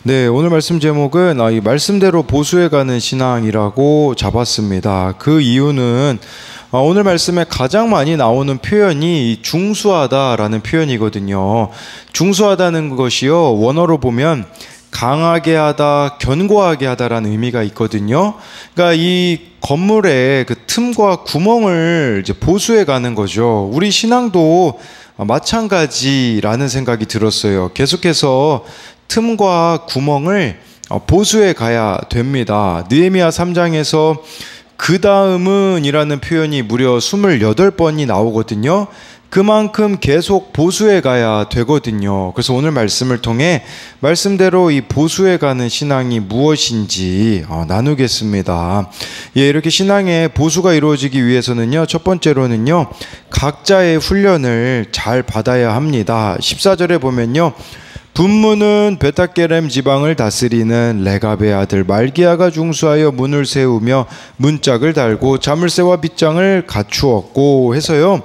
네, 오늘 말씀 제목은 이 말씀대로 보수해가는 신앙이라고 잡았습니다. 그 이유는 오늘 말씀에 가장 많이 나오는 표현이 중수하다라는 표현이거든요. 중수하다는 것이요, 원어로 보면 강하게 하다, 견고하게 하다라는 의미가 있거든요. 그러니까 이 건물의 그 틈과 구멍을 이제 보수해 가는 거죠. 우리 신앙도 마찬가지라는 생각이 들었어요. 계속해서 틈과 구멍을 보수해 가야 됩니다. 느헤미야 3장에서 그 다음은 이라는 표현이 무려 28번이 나오거든요. 그만큼 계속 보수해 가야 되거든요. 그래서 오늘 말씀을 통해 말씀대로 이 보수해 가는 신앙이 무엇인지 나누겠습니다. 이렇게 신앙의 보수가 이루어지기 위해서는요, 첫 번째로는요, 각자의 훈련을 잘 받아야 합니다. 14절에 보면요, 분문은 베타게렘 지방을 다스리는 레갑의 아들 말기야가 중수하여 문을 세우며 문짝을 달고 자물쇠와 빗장을 갖추었고 해서요.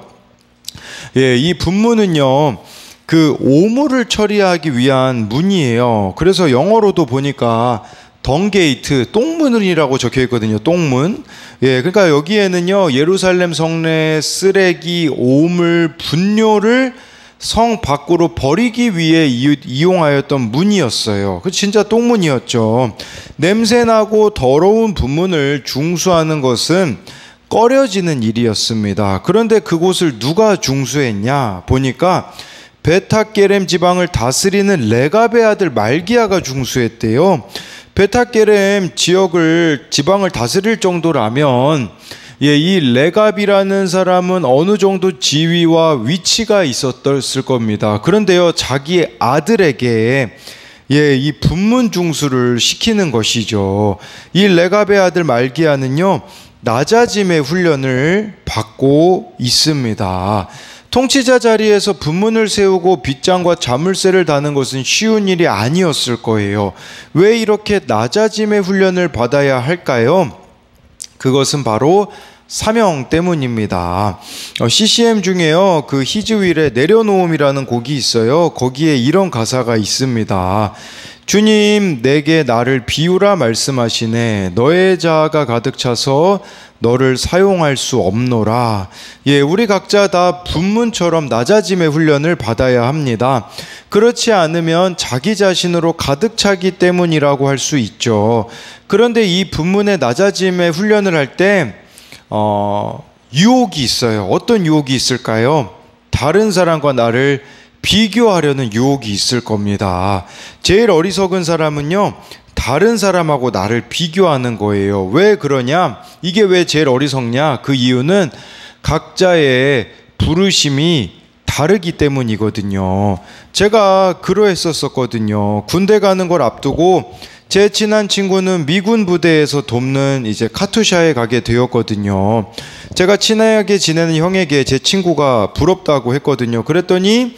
이 분문은요, 그 오물을 처리하기 위한 문이에요. 그래서 영어로도 보니까 덩게이트, 똥문이라고 적혀 있거든요. 똥문. 그러니까 여기에는요, 예루살렘 성내 쓰레기, 오물, 분뇨를 성 밖으로 버리기 위해 이용하였던 문이었어요. 그 진짜 똥문이었죠. 냄새나고 더러운 분문을 중수하는 것은 꺼려지는 일이었습니다. 그런데 그곳을 누가 중수했냐 보니까 베타게렘 지방을 다스리는 레갑의 아들 말기야가 중수했대요. 베타게렘 지방을 다스릴 정도라면 이 레갑이라는 사람은 어느 정도 지위와 위치가 있었을 겁니다. 그런데요, 자기 아들에게 이 분문 중수를 시키는 것이죠. 이 레갑의 아들 말기야는요, 낮아짐의 훈련을 받고 있습니다. 통치자 자리에서 분문을 세우고 빗장과 자물쇠를 다는 것은 쉬운 일이 아니었을 거예요. 왜 이렇게 낮아짐의 훈련을 받아야 할까요? 그것은 바로 사명 때문입니다. CCM 중에요, 그 히즈윌의 내려놓음이라는 곡이 있어요. 거기에 이런 가사가 있습니다. 주님, 내게 나를 비우라 말씀하시네. 너의 자아가 가득 차서 너를 사용할 수 없노라. 우리 각자 다 분문처럼 낮아짐의 훈련을 받아야 합니다. 그렇지 않으면 자기 자신으로 가득 차기 때문이라고 할 수 있죠. 그런데 이 분문의 낮아짐의 훈련을 할 때 유혹이 있어요. 어떤 유혹이 있을까요? 다른 사람과 나를 비교하려는 유혹이 있을 겁니다. 제일 어리석은 사람은요, 다른 사람하고 나를 비교하는 거예요. 왜 그러냐? 이게 왜 제일 어리석냐? 그 이유는 각자의 부르심이 다르기 때문이거든요. 제가 그러했었거든요. 군대 가는 걸 앞두고 제 친한 친구는 미군 부대에서 돕는 이제 카투샤에 가게 되었거든요. 제가 친하게 지내는 형에게 제 친구가 부럽다고 했거든요. 그랬더니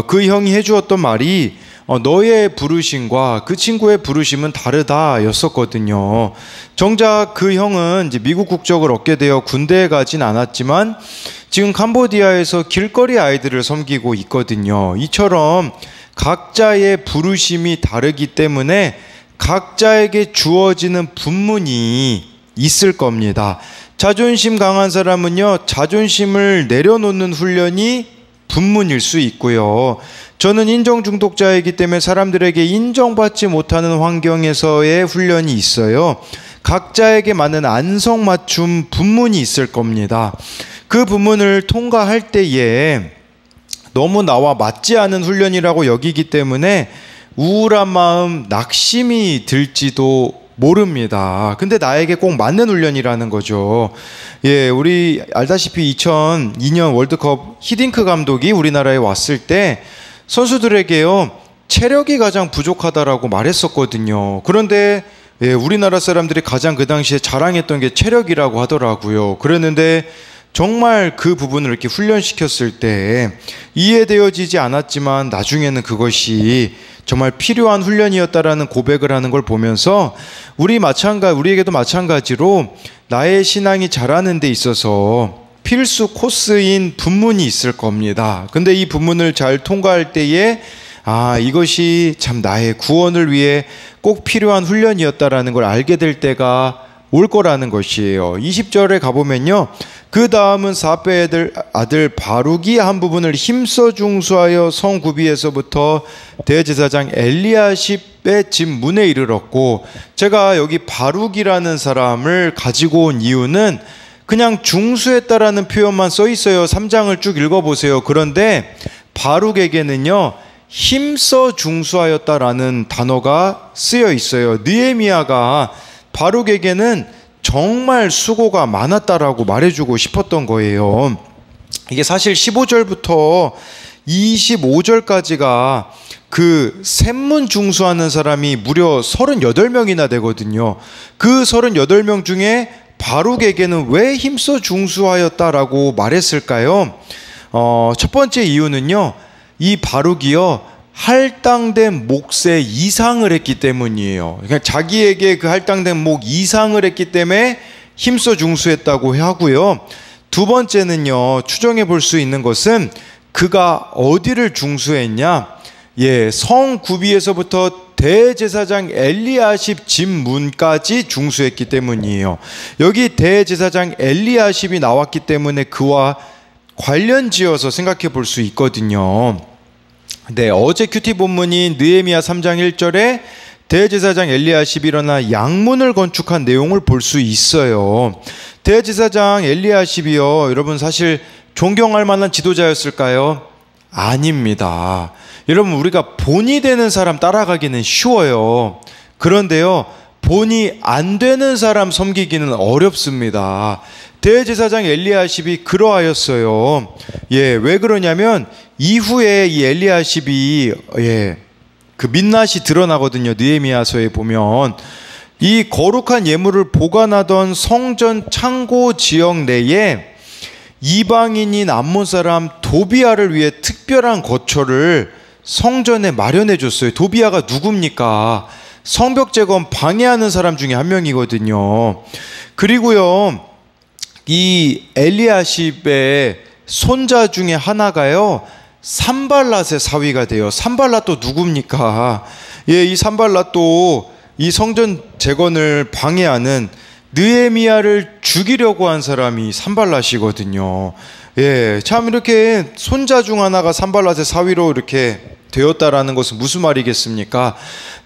그 형이 해주었던 말이 너의 부르심과 그 친구의 부르심은 다르다 였었거든요. 정작 그 형은 이제 미국 국적을 얻게 되어 군대에 가진 않았지만 지금 캄보디아에서 길거리 아이들을 섬기고 있거든요. 이처럼 각자의 부르심이 다르기 때문에 각자에게 주어지는 분문이 있을 겁니다. 자존심 강한 사람은요, 자존심을 내려놓는 훈련이 분문일 수 있고요. 저는 인정 중독자이기 때문에 사람들에게 인정받지 못하는 환경에서의 훈련이 있어요. 각자에게 맞는 안성맞춤 분문이 있을 겁니다. 그 분문을 통과할 때에 너무 나와 맞지 않은 훈련이라고 여기기 때문에 우울한 마음, 낙심이 들지도 모릅니다. 근데 나에게 꼭 맞는 훈련이라는 거죠. 우리 알다시피 2002년 월드컵 히딩크 감독이 우리나라에 왔을 때 선수들에게요, 체력이 가장 부족하다라고 말했었거든요. 그런데 우리나라 사람들이 가장 그 당시에 자랑했던 게 체력이라고 하더라고요. 그랬는데 정말 그 부분을 이렇게 훈련시켰을 때 이해되어지지 않았지만 나중에는 그것이 정말 필요한 훈련이었다라는 고백을 하는 걸 보면서 우리에게도 마찬가지로 나의 신앙이 자라는 데 있어서 필수 코스인 분문이 있을 겁니다. 근데 이 분문을 잘 통과할 때에 이것이 참 나의 구원을 위해 꼭 필요한 훈련이었다라는 걸 알게 될 때가 올 거라는 것이에요. 20절에 가보면요, 그 다음은 사페의 아들 바룩이 한 부분을 힘써 중수하여 성 구비에서부터 대제사장 엘리야십의 집 문에 이르렀고, 제가 여기 바룩이라는 사람을 가지고 온 이유는 그냥 중수했다라는 표현만 써 있어요. 3장을 쭉 읽어보세요. 그런데 바룩에게는요, 힘써 중수하였다라는 단어가 쓰여 있어요. 느헤미야가 바룩에게는 정말 수고가 많았다라고 말해주고 싶었던 거예요. 이게 사실 15절부터 25절까지가 그 셈문 중수하는 사람이 무려 38명이나 되거든요. 그 38명 중에 바룩에게는 왜 힘써 중수하였다라고 말했을까요? 첫 번째 이유는요, 이 바룩이요, 할당된 몫의 이상을 했기 때문이에요. 그러니까 자기에게 그 할당된 목 이상을 했기 때문에 힘써 중수했다고 하고요. 두 번째는요, 추정해 볼 수 있는 것은 그가 어디를 중수했냐? 성 구비에서부터 대제사장 엘리야십 집 문까지 중수했기 때문이에요. 여기 대제사장 엘리야십이 나왔기 때문에 그와 관련지어서 생각해 볼 수 있거든요. 네, 어제 큐티 본문인 느헤미야 3장 1절에 대제사장 엘리야십이 일어나 양문을 건축한 내용을 볼 수 있어요. 대제사장 엘리야십이요, 여러분 사실 존경할 만한 지도자였을까요? 아닙니다. 여러분, 우리가 본이 되는 사람 따라가기는 쉬워요. 그런데요, 본이 안 되는 사람 섬기기는 어렵습니다. 대제사장 엘리야십이 그러하였어요. 왜 그러냐면 이후에 이 엘리야십이 그 민낯이 드러나거든요. 느헤미야서에 보면 이 거룩한 예물을 보관하던 성전 창고 지역 내에 이방인인 암몬 사람 도비아를 위해 특별한 거처를 성전에 마련해 줬어요. 도비아가 누굽니까? 성벽 재건 방해하는 사람 중에 한 명이거든요. 그리고요, 이 엘리야십의 손자 중에 하나가요, 산발랏의 사위가 돼요. 산발랏도 누굽니까? 이 산발랏도 이 성전 재건을 방해하는 느헤미야를 죽이려고 한 사람이 산발랏이거든요. 참 이렇게 손자 중 하나가 산발랏의 사위로 이렇게 되었다라는 것은 무슨 말이겠습니까?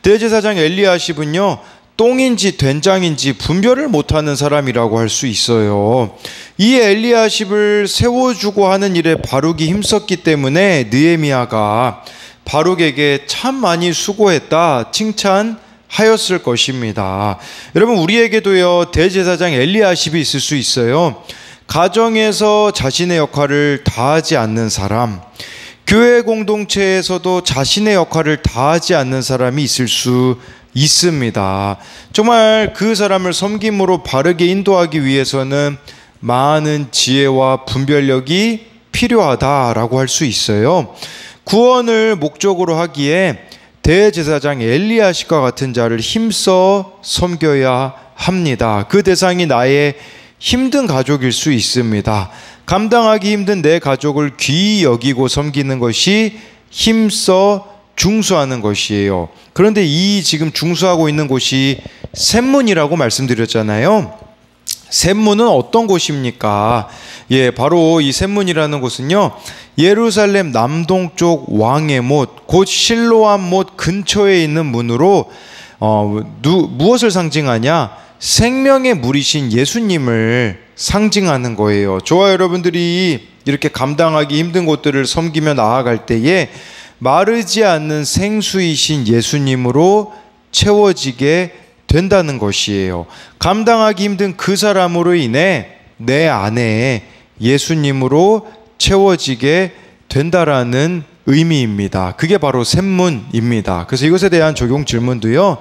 대제사장 엘리야십은요, 똥인지 된장인지 분별을 못하는 사람이라고 할 수 있어요. 이 엘리야십을 세워주고 하는 일에 바룩이 힘썼기 때문에 느헤미야가 바룩에게 참 많이 수고했다 칭찬하였을 것입니다. 여러분, 우리에게도요, 대제사장 엘리야십이 있을 수 있어요. 가정에서 자신의 역할을 다하지 않는 사람, 교회 공동체에서도 자신의 역할을 다하지 않는 사람이 있을 수 있습니다. 정말 그 사람을 섬김으로 바르게 인도하기 위해서는 많은 지혜와 분별력이 필요하다라고 할 수 있어요. 구원을 목적으로 하기에 대제사장 엘리야십과 같은 자를 힘써 섬겨야 합니다. 그 대상이 나의 힘든 가족일 수 있습니다. 감당하기 힘든 내 가족을 귀히 여기고 섬기는 것이 힘써 중수하는 것이에요. 그런데 이 지금 중수하고 있는 곳이 셈문이라고 말씀드렸잖아요. 셈문은 어떤 곳입니까? 바로 이 셈문이라는 곳은요, 예루살렘 남동쪽 왕의 못, 곧 실로암 못 근처에 있는 문으로 무엇을 상징하냐? 생명의 물이신 예수님을 상징하는 거예요. 저와 여러분들이 이렇게 감당하기 힘든 곳들을 섬기며 나아갈 때에 마르지 않는 생수이신 예수님으로 채워지게 된다는 것이에요. 감당하기 힘든 그 사람으로 인해 내 안에 예수님으로 채워지게 된다라는 의미입니다. 그게 바로 셈문입니다. 그래서 이것에 대한 적용 질문도요,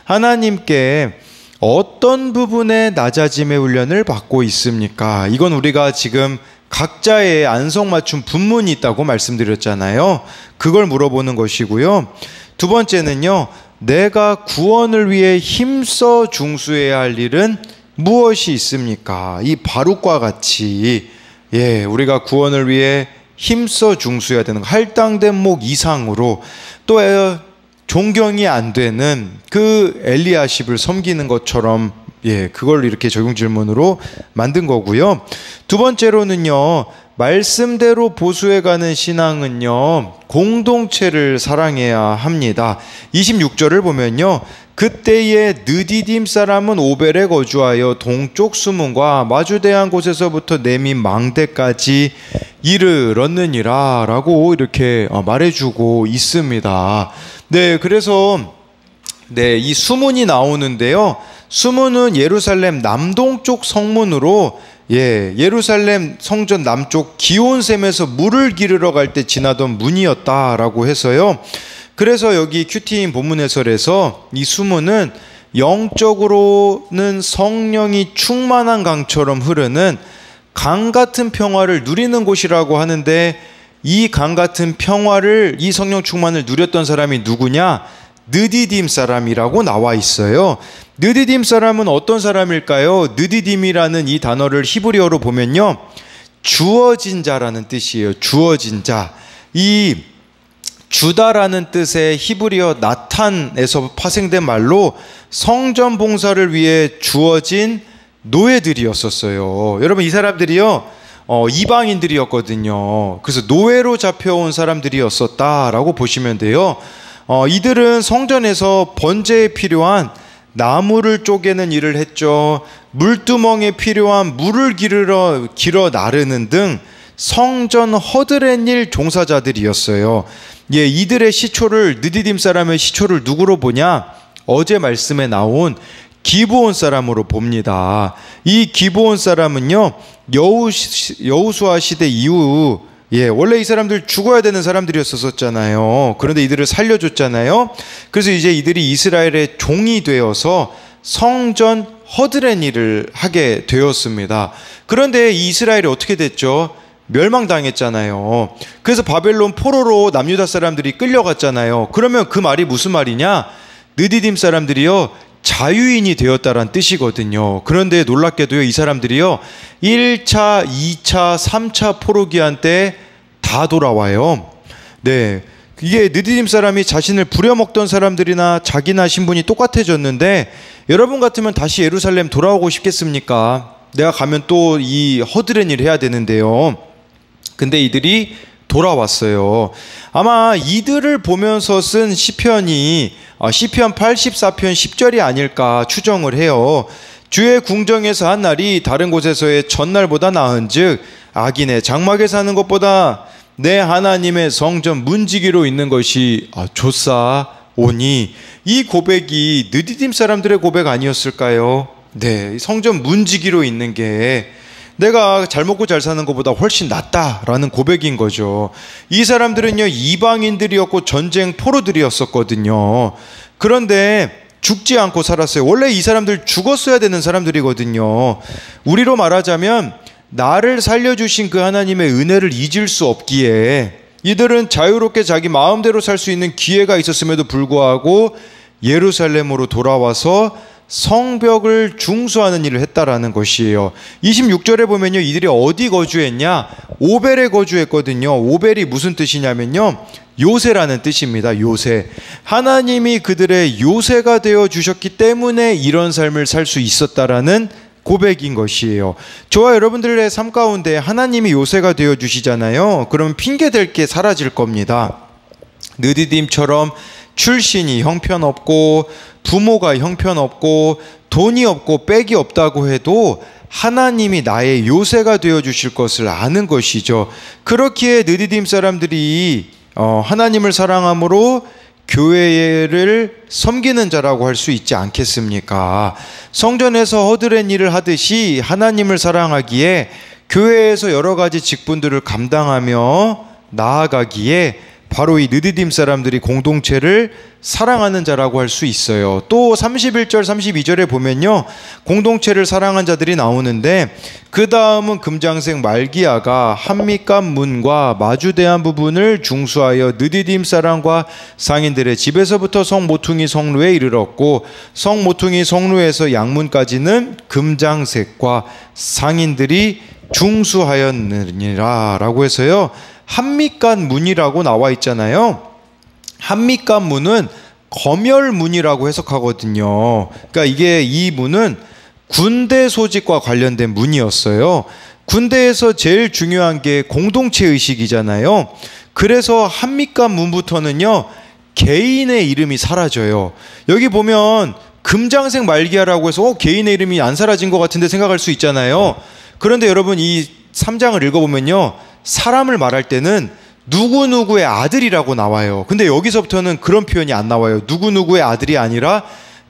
하나님께 어떤 부분에 낮아짐의 훈련을 받고 있습니까? 이건 우리가 지금 각자의 안성맞춤 분문이 있다고 말씀드렸잖아요. 그걸 물어보는 것이고요. 두 번째는요, 내가 구원을 위해 힘써 중수해야 할 일은 무엇이 있습니까? 이 바룩과 같이 우리가 구원을 위해 힘써 중수해야 되는 거. 할당된 목 이상으로 또 존경이 안 되는 그 엘리야십을 섬기는 것처럼 그걸 이렇게 적용 질문으로 만든 거고요. 두 번째로는요, 말씀대로 보수해가는 신앙은요, 공동체를 사랑해야 합니다. 26절을 보면요, 그때에 느디딤 사람은 오벨에 거주하여 동쪽 수문과 마주대한 곳에서부터 내민 망대까지 이르렀느니라 라고 이렇게 말해주고 있습니다. 네, 그래서 이 수문이 나오는데요, 수문은 예루살렘 남동쪽 성문으로 예루살렘 성전 남쪽 기온샘에서 물을 기르러 갈 때 지나던 문이었다라고 해서요. 그래서 여기 큐티인 본문 해설에서 이 수문은 영적으로는 성령이 충만한 강처럼 흐르는 강 같은 평화를 누리는 곳이라고 하는데, 이 강 같은 평화를, 이 성령 충만을 누렸던 사람이 누구냐? 느디딤 사람이라고 나와 있어요. 느디딤 사람은 어떤 사람일까요? 느디딤이라는 이 단어를 히브리어로 보면요, 주어진 자라는 뜻이에요. 주어진 자. 이 주다라는 뜻의 히브리어 나탄에서 파생된 말로 성전 봉사를 위해 주어진 노예들이었었어요. 여러분, 이 사람들이요, 이방인들이었거든요. 그래서 노예로 잡혀온 사람들이었었다라고 보시면 돼요. 이들은 성전에서 번제에 필요한 나무를 쪼개는 일을 했죠. 물두멍에 필요한 물을 길어 나르는 등 성전 허드렛일 종사자들이었어요. 이들의 시초를, 느디딤 사람의 시초를 누구로 보냐? 어제 말씀에 나온 기브온 사람으로 봅니다. 이 기브온 사람은요, 여호수아 시대 이후 원래 이 사람들 죽어야 되는 사람들이었었잖아요. 그런데 이들을 살려줬잖아요. 그래서 이제 이들이 이스라엘의 종이 되어서 성전 허드렛 일을 하게 되었습니다. 그런데 이 이스라엘이 어떻게 됐죠? 멸망당했잖아요. 그래서 바벨론 포로로 남유다 사람들이 끌려갔잖아요. 그러면 그 말이 무슨 말이냐? 느디딤 사람들이요, 자유인이 되었다란 뜻이거든요. 그런데 놀랍게도요, 이 사람들이요, 1차, 2차, 3차 포로기한 때 다 돌아와요. 이게 느디딤 사람이 자신을 부려먹던 사람들이나 자기나 신분이 똑같아졌는데, 여러분 같으면 다시 예루살렘 돌아오고 싶겠습니까? 내가 가면 또 이 허드렛 일 해야 되는데요. 근데 이들이 돌아왔어요. 아마 이들을 보면서 쓴 시편이 시편 84편 10절이 아닐까 추정을 해요. 주의 궁정에서 한 날이 다른 곳에서의 전날보다 나은즉 악인의 장막에 사는 것보다 내 하나님의 성전 문지기로 있는 것이 좋사오니. 이 고백이 느디딤 사람들의 고백 아니었을까요? 성전 문지기로 있는 게 내가 잘 먹고 잘 사는 것보다 훨씬 낫다라는 고백인 거죠. 이 사람들은요, 이방인들이었고 전쟁 포로들이었었거든요. 그런데 죽지 않고 살았어요. 원래 이 사람들 죽었어야 되는 사람들이거든요. 우리로 말하자면 나를 살려주신 그 하나님의 은혜를 잊을 수 없기에 이들은 자유롭게 자기 마음대로 살 수 있는 기회가 있었음에도 불구하고 예루살렘으로 돌아와서 성벽을 중수하는 일을 했다라는 것이에요. 26절에 보면요, 이들이 어디 거주했냐? 오벨에 거주했거든요. 오벨이 무슨 뜻이냐면요, 요새라는 뜻입니다. 요새. 하나님이 그들의 요새가 되어 주셨기 때문에 이런 삶을 살 수 있었다라는 고백인 것이에요. 저와 여러분들의 삶 가운데 하나님이 요새가 되어 주시잖아요. 그러면 핑계댈 게 사라질 겁니다. 느디딤처럼 출신이 형편없고 부모가 형편없고 돈이 없고 빽이 없다고 해도 하나님이 나의 요새가 되어 주실 것을 아는 것이죠. 그렇기에 느디딤 사람들이 하나님을 사랑함으로 교회를 섬기는 자라고 할 수 있지 않겠습니까? 성전에서 허드렛 일을 하듯이 하나님을 사랑하기에 교회에서 여러 가지 직분들을 감당하며 나아가기에 바로 이 느디딤 사람들이 공동체를 사랑하는 자라고 할 수 있어요. 또 31절 32절에 보면요, 공동체를 사랑한 자들이 나오는데, 그 다음은 금장색 말기야가 한밑간 문과 마주대한 부분을 중수하여 느디딤 사람과 상인들의 집에서부터 성모퉁이 성루에 이르렀고, 성모퉁이 성루에서 양문까지는 금장색과 상인들이 중수하였느니라 라고 해서요, 한밑간 문이라고 나와 있잖아요. 한밑간 문은 검열문이라고 해석하거든요. 그러니까 이 문은 군대 소집과 관련된 문이었어요. 군대에서 제일 중요한 게 공동체 의식이잖아요. 그래서 한밑간 문부터는요, 개인의 이름이 사라져요. 여기 보면 금장색 말기야라고 해서 개인의 이름이 안 사라진 것 같은데 생각할 수 있잖아요. 그런데 여러분, 이 3장을 읽어보면요, 사람을 말할 때는 누구누구의 아들이라고 나와요. 근데 여기서부터는 그런 표현이 안 나와요. 누구누구의 아들이 아니라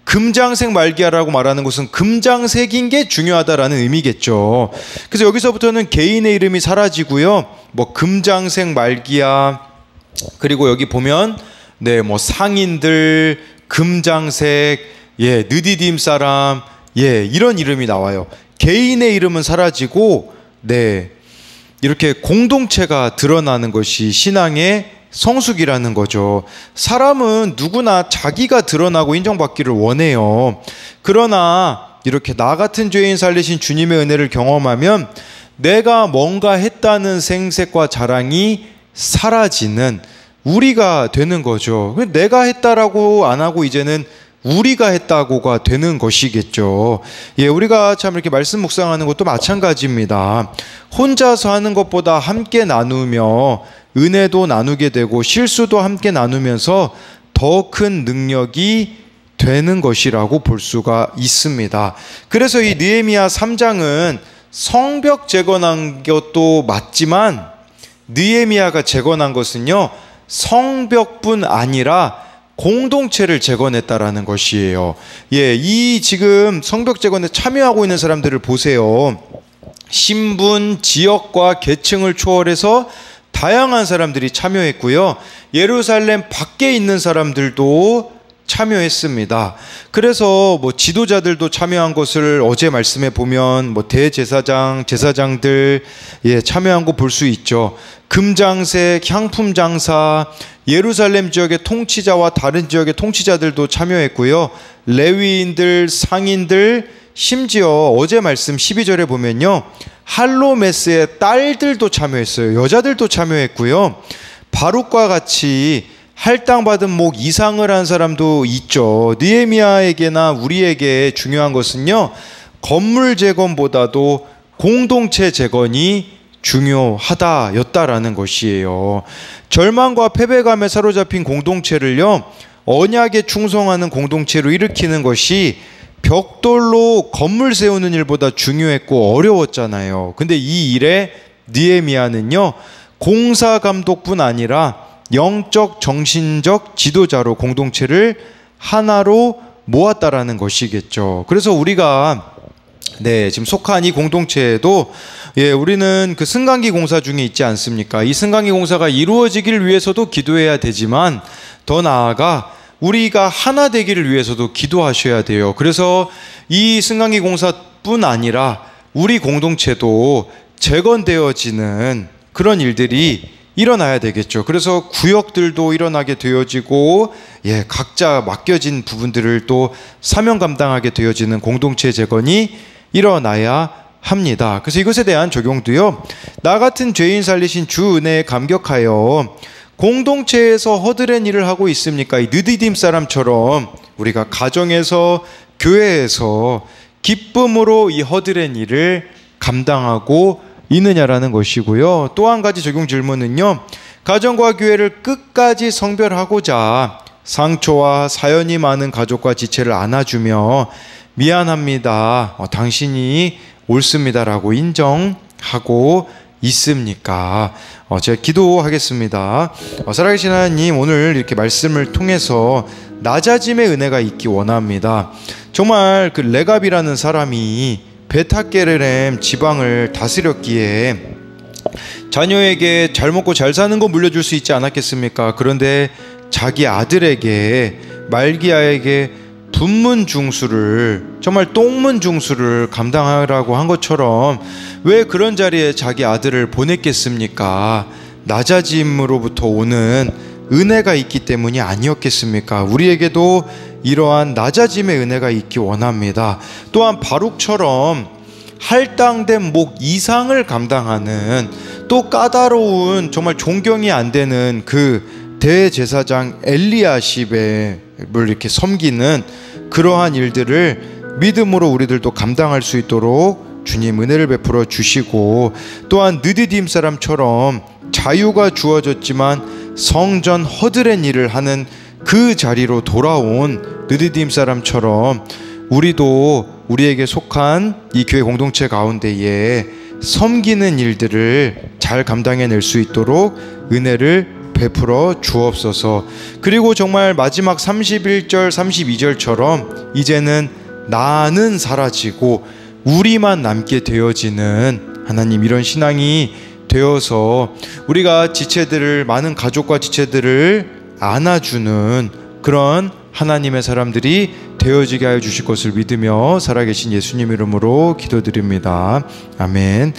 금장색 말기야라고 말하는 것은 금장색인 게 중요하다라는 의미겠죠. 그래서 여기서부터는 개인의 이름이 사라지고요, 뭐 금장색 말기야, 그리고 여기 보면 뭐 상인들, 금장색, 느디딤 사람, 이런 이름이 나와요. 개인의 이름은 사라지고 이렇게 공동체가 드러나는 것이 신앙의 성숙이라는 거죠. 사람은 누구나 자기가 드러나고 인정받기를 원해요. 그러나 이렇게 나 같은 죄인 살리신 주님의 은혜를 경험하면 내가 뭔가 했다는 생색과 자랑이 사라지는 우리가 되는 거죠. 내가 했다라고 안 하고 이제는 우리가 했다고가 되는 것이겠죠. 우리가 참 이렇게 말씀 묵상하는 것도 마찬가지입니다. 혼자서 하는 것보다 함께 나누며 은혜도 나누게 되고 실수도 함께 나누면서 더 큰 능력이 되는 것이라고 볼 수가 있습니다. 그래서 이 느헤미야 3장은 성벽 재건한 것도 맞지만 느헤미야가 재건한 것은요, 성벽뿐 아니라 공동체를 재건했다라는 것이에요. 이 지금 성벽 재건에 참여하고 있는 사람들을 보세요. 신분, 지역과 계층을 초월해서 다양한 사람들이 참여했고요. 예루살렘 밖에 있는 사람들도 참여했습니다. 그래서 지도자들도 참여한 것을 어제 말씀에 보면 대제사장, 제사장들 참여한 거 볼 수 있죠. 금장색, 향품 장사, 예루살렘 지역의 통치자와 다른 지역의 통치자들도 참여했고요. 레위인들, 상인들, 심지어 어제 말씀 12절에 보면요, 할로메스의 딸들도 참여했어요. 여자들도 참여했고요. 바룩과 같이 할당받은 목 이상을 한 사람도 있죠. 느헤미야에게나 우리에게 중요한 것은요, 건물 재건보다도 공동체 재건이 중요하다였다라는 것이에요. 절망과 패배감에 사로잡힌 공동체를요, 언약에 충성하는 공동체로 일으키는 것이 벽돌로 건물 세우는 일보다 중요했고 어려웠잖아요. 근데 이 일에 느헤미야는요, 공사 감독뿐 아니라 영적, 정신적 지도자로 공동체를 하나로 모았다라는 것이겠죠. 그래서 우리가 지금 속한 이 공동체에도 우리는 그 승강기 공사 중에 있지 않습니까? 이 승강기 공사가 이루어지기를 위해서도 기도해야 되지만 더 나아가 우리가 하나 되기를 위해서도 기도하셔야 돼요. 그래서 이 승강기 공사뿐 아니라 우리 공동체도 재건되어지는 그런 일들이 일어나야 되겠죠. 그래서 구역들도 일어나게 되어지고 각자 맡겨진 부분들을 또 사명 감당하게 되어지는 공동체 재건이 일어나야 합니다. 그래서 이것에 대한 적용도요, 나 같은 죄인 살리신 주 은혜에 감격하여 공동체에서 허드렛 일을 하고 있습니까? 이 느디딤 사람처럼 우리가 가정에서, 교회에서 기쁨으로 이 허드렛 일을 감당하고 있느냐라는 것이고요. 또 한 가지 적용 질문은요, 가정과 교회를 끝까지 성별하고자 상처와 사연이 많은 가족과 지체를 안아주며 미안합니다, 당신이 옳습니다라고 인정하고 있습니까? 제가 기도하겠습니다. 살아계신 하나님, 오늘 이렇게 말씀을 통해서 낮아짐의 은혜가 있기 원합니다. 정말 그 레갑이라는 사람이 베타게르렘 지방을 다스렸기에 자녀에게 잘 먹고 잘 사는 거 물려줄 수 있지 않았겠습니까? 그런데 자기 아들에게, 말기야에게 분문중수를, 정말 똥문중수를 감당하라고 한 것처럼 왜 그런 자리에 자기 아들을 보냈겠습니까? 낮아짐으로부터 오는 은혜가 있기 때문이 아니었겠습니까? 우리에게도 이러한 낮아짐의 은혜가 있기 원합니다. 또한 바룩처럼 할당된 목 이상을 감당하는, 또 까다로운 정말 존경이 안 되는 그 대제사장 엘리야십을 이렇게 섬기는 그러한 일들을 믿음으로 우리들도 감당할 수 있도록 주님 은혜를 베풀어 주시고, 또한 느디딤 사람처럼 자유가 주어졌지만 성전 허드렛 일을 하는 그 자리로 돌아온 느디딤 사람처럼 우리도 우리에게 속한 이 교회 공동체 가운데에 섬기는 일들을 잘 감당해낼 수 있도록 은혜를 베풀어 주옵소서. 그리고 정말 마지막 31절 32절처럼 이제는 나는 사라지고 우리만 남게 되어지는, 하나님 이런 신앙이 되어서 우리가 지체들을, 많은 가족과 지체들을 안아주는 그런 하나님의 사람들이 되어지게 하여 주실 것을 믿으며 살아계신 예수님 이름으로 기도드립니다. 아멘.